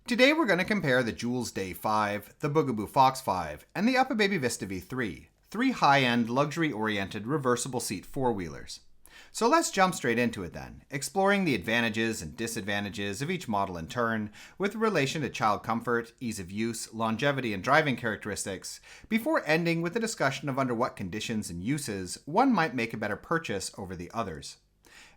Today we're going to compare the Joolz Day 5, the Bugaboo Fox 5, and the Uppababy Vista V3, three high-end, luxury-oriented, reversible seat four-wheelers. So let's jump straight into it then, exploring the advantages and disadvantages of each model in turn, with relation to child comfort, ease of use, longevity, and driving characteristics, before ending with a discussion of under what conditions and uses one might make a better purchase over the others.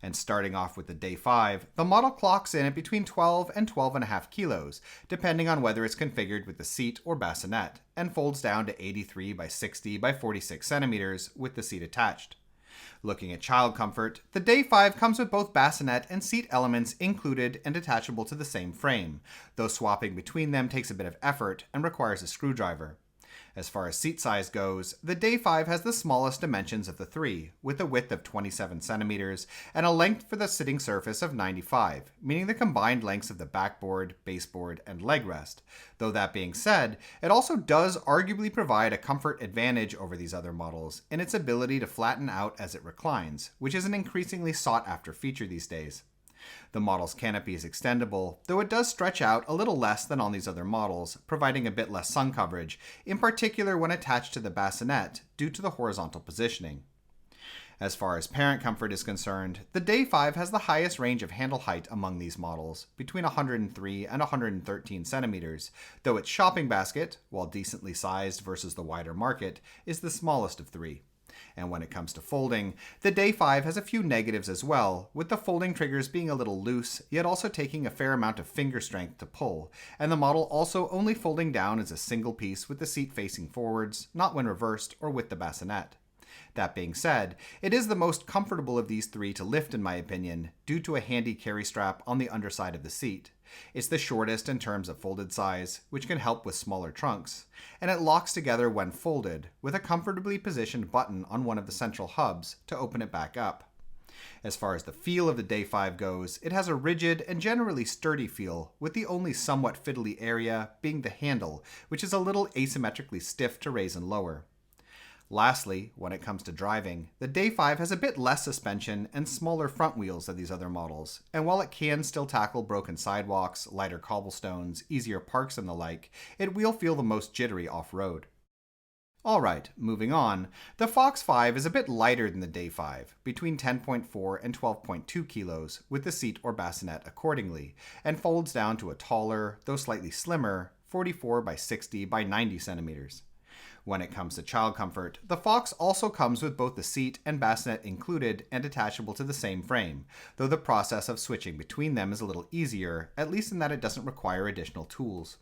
And starting off with the Day 5, the model clocks in at between 12 and 12.5 kilos, depending on whether it's configured with the seat or bassinet, and folds down to 83 by 60 by 46 centimeters with the seat attached. Looking at child comfort, the Day 5 comes with both bassinet and seat elements included and detachable to the same frame, though swapping between them takes a bit of effort and requires a screwdriver. As far as seat size goes, the Day 5 has the smallest dimensions of the three, with a width of 27 centimeters and a length for the sitting surface of 95, meaning the combined lengths of the backboard, baseboard, and leg rest. Though that being said, it also does arguably provide a comfort advantage over these other models in its ability to flatten out as it reclines, which is an increasingly sought-after feature these days. The model's canopy is extendable, though it does stretch out a little less than on these other models, providing a bit less sun coverage, in particular when attached to the bassinet due to the horizontal positioning. As far as parent comfort is concerned, the Day 5 has the highest range of handle height among these models, between 103 and 113 centimeters, though its shopping basket, while decently sized versus the wider market, is the smallest of three. And when it comes to folding, the Day 5 has a few negatives as well, with the folding triggers being a little loose, yet also taking a fair amount of finger strength to pull, and the model also only folding down as a single piece with the seat facing forwards, not when reversed or with the bassinet. That being said, it is the most comfortable of these three to lift in my opinion, due to a handy carry strap on the underside of the seat. It's the shortest in terms of folded size, which can help with smaller trunks, and it locks together when folded, with a comfortably positioned button on one of the central hubs to open it back up. As far as the feel of the Day 5 goes, it has a rigid and generally sturdy feel, with the only somewhat fiddly area being the handle, which is a little asymmetrically stiff to raise and lower. Lastly, when it comes to driving, the Day 5 has a bit less suspension and smaller front wheels than these other models, and while it can still tackle broken sidewalks, lighter cobblestones, easier parks and the like, it will feel the most jittery off-road. Alright, moving on, the Fox 5 is a bit lighter than the Day 5, between 10.4 and 12.2 kilos, with the seat or bassinet accordingly, and folds down to a taller, though slightly slimmer, 44 by 60 by 90 centimeters. When it comes to child comfort, the Fox also comes with both the seat and bassinet included and attachable to the same frame, though the process of switching between them is a little easier, at least in that it doesn't require additional tools.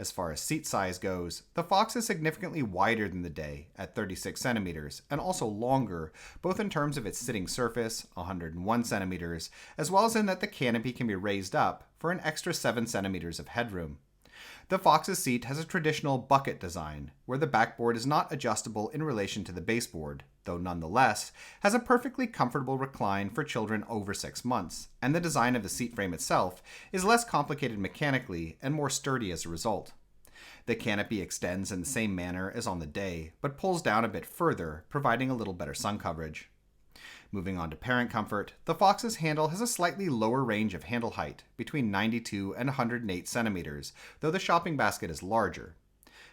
As far as seat size goes, the Fox is significantly wider than the Day, at 36 centimeters, and also longer, both in terms of its sitting surface, 101 centimeters, as well as in that the canopy can be raised up for an extra 7 centimeters of headroom. The Fox's seat has a traditional bucket design, where the backboard is not adjustable in relation to the baseboard, though nonetheless has a perfectly comfortable recline for children over 6 months, and the design of the seat frame itself is less complicated mechanically and more sturdy as a result. The canopy extends in the same manner as on the Day, but pulls down a bit further, providing a little better sun coverage. Moving on to parent comfort, the Fox's handle has a slightly lower range of handle height, between 92 and 108 centimeters, though the shopping basket is larger.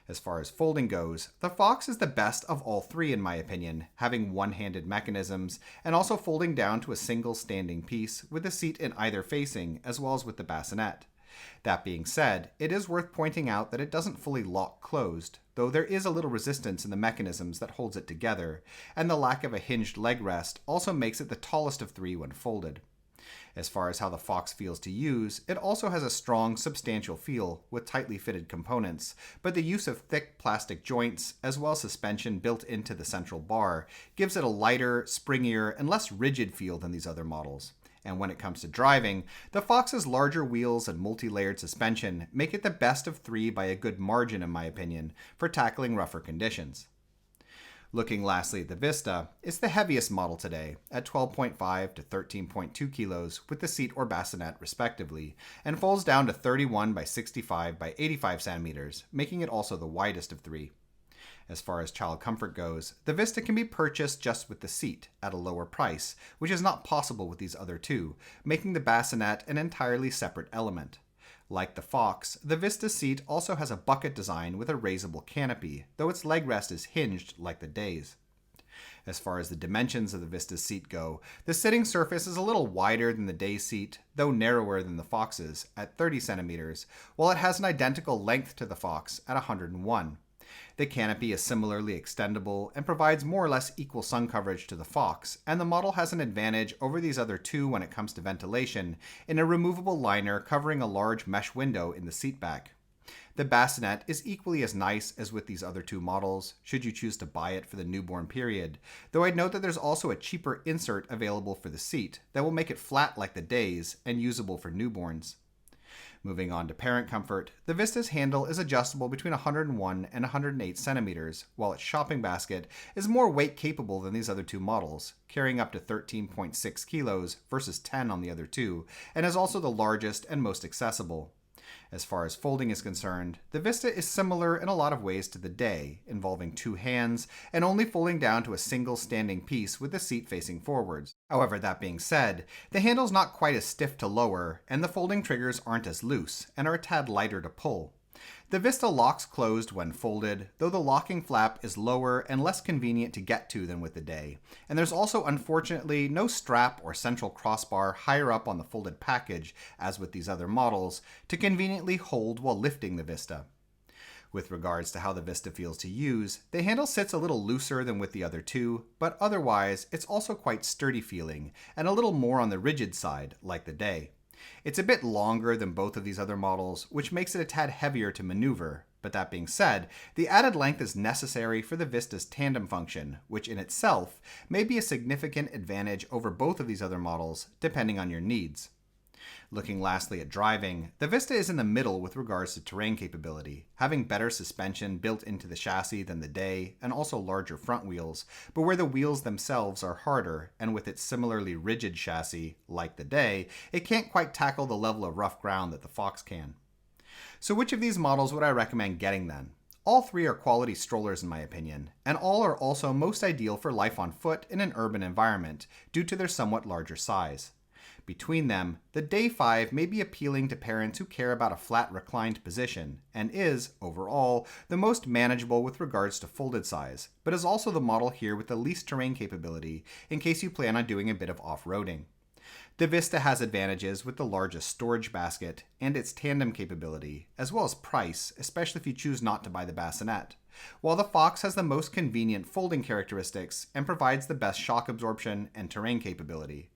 As far as folding goes, the Fox is the best of all three in my opinion, having one-handed mechanisms, and also folding down to a single standing piece with the seat in either facing, as well as with the bassinet. That being said, it is worth pointing out that it doesn't fully lock closed, though there is a little resistance in the mechanisms that holds it together, and the lack of a hinged leg rest also makes it the tallest of three when folded. As far as how the Fox feels to use, it also has a strong, substantial feel with tightly fitted components, but the use of thick plastic joints, as well as suspension built into the central bar, gives it a lighter, springier, and less rigid feel than these other models. And when it comes to driving, the Fox's larger wheels and multi-layered suspension make it the best of three by a good margin in my opinion, for tackling rougher conditions. Looking lastly at the Vista, it's the heaviest model today, at 12.5 to 13.2 kilos with the seat or bassinet respectively, and folds down to 31 by 65 by 85 centimeters, making it also the widest of three. As far as child comfort goes, the Vista can be purchased just with the seat at a lower price, which is not possible with these other two, making the bassinet an entirely separate element. Like the Fox, the Vista seat also has a bucket design with a raisable canopy, though its leg rest is hinged like the Day's. As far as the dimensions of the Vista's seat go, the sitting surface is a little wider than the Day seat, though narrower than the Fox's at 30 centimeters, while it has an identical length to the Fox at 101. The canopy is similarly extendable and provides more or less equal sun coverage to the Fox, and the model has an advantage over these other two when it comes to ventilation in a removable liner covering a large mesh window in the seat back. The bassinet is equally as nice as with these other two models, should you choose to buy it for the newborn period, though I'd note that there's also a cheaper insert available for the seat that will make it flat like the Day's and usable for newborns. Moving on to parent comfort, the Vista's handle is adjustable between 101 and 108 centimeters, while its shopping basket is more weight capable than these other two models, carrying up to 13.6 kilos versus 10 on the other two, and is also the largest and most accessible. As far as folding is concerned, the Vista is similar in a lot of ways to the Day, involving two hands and only folding down to a single standing piece with the seat facing forwards. However, that being said, the handle's not quite as stiff to lower, and the folding triggers aren't as loose and are a tad lighter to pull. The Vista locks closed when folded, though the locking flap is lower and less convenient to get to than with the Day, and there's also unfortunately no strap or central crossbar higher up on the folded package as with these other models to conveniently hold while lifting the Vista. With regards to how the Vista feels to use, the handle sits a little looser than with the other two, but otherwise it's also quite sturdy feeling and a little more on the rigid side like the Day. It's a bit longer than both of these other models, which makes it a tad heavier to maneuver, but that being said, the added length is necessary for the Vista's tandem function, which in itself may be a significant advantage over both of these other models, depending on your needs. Looking lastly at driving, the Vista is in the middle with regards to terrain capability, having better suspension built into the chassis than the Day and also larger front wheels, but where the wheels themselves are harder, and with its similarly rigid chassis, like the Day, it can't quite tackle the level of rough ground that the Fox can. So which of these models would I recommend getting then? All three are quality strollers in my opinion, and all are also most ideal for life on foot in an urban environment due to their somewhat larger size. Between them, the Day 5 may be appealing to parents who care about a flat reclined position, and is, overall, the most manageable with regards to folded size, but is also the model here with the least terrain capability in case you plan on doing a bit of off-roading. The Vista has advantages with the largest storage basket and its tandem capability, as well as price, especially if you choose not to buy the bassinet, while the Fox has the most convenient folding characteristics and provides the best shock absorption and terrain capability.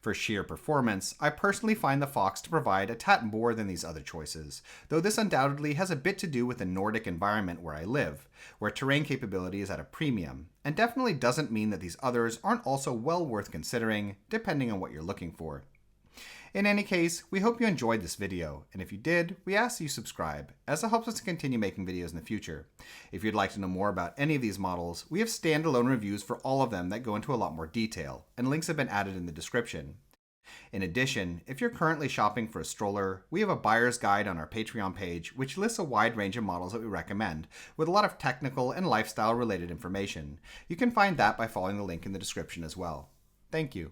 For sheer performance, I personally find the Fox to provide a tad more than these other choices, though this undoubtedly has a bit to do with the Nordic environment where I live, where terrain capability is at a premium, and definitely doesn't mean that these others aren't also well worth considering, depending on what you're looking for. In any case, we hope you enjoyed this video, and if you did, we ask that you subscribe, as it helps us to continue making videos in the future. If you'd like to know more about any of these models, we have standalone reviews for all of them that go into a lot more detail, and links have been added in the description. In addition, if you're currently shopping for a stroller, we have a buyer's guide on our Patreon page which lists a wide range of models that we recommend, with a lot of technical and lifestyle related information. You can find that by following the link in the description as well. Thank you.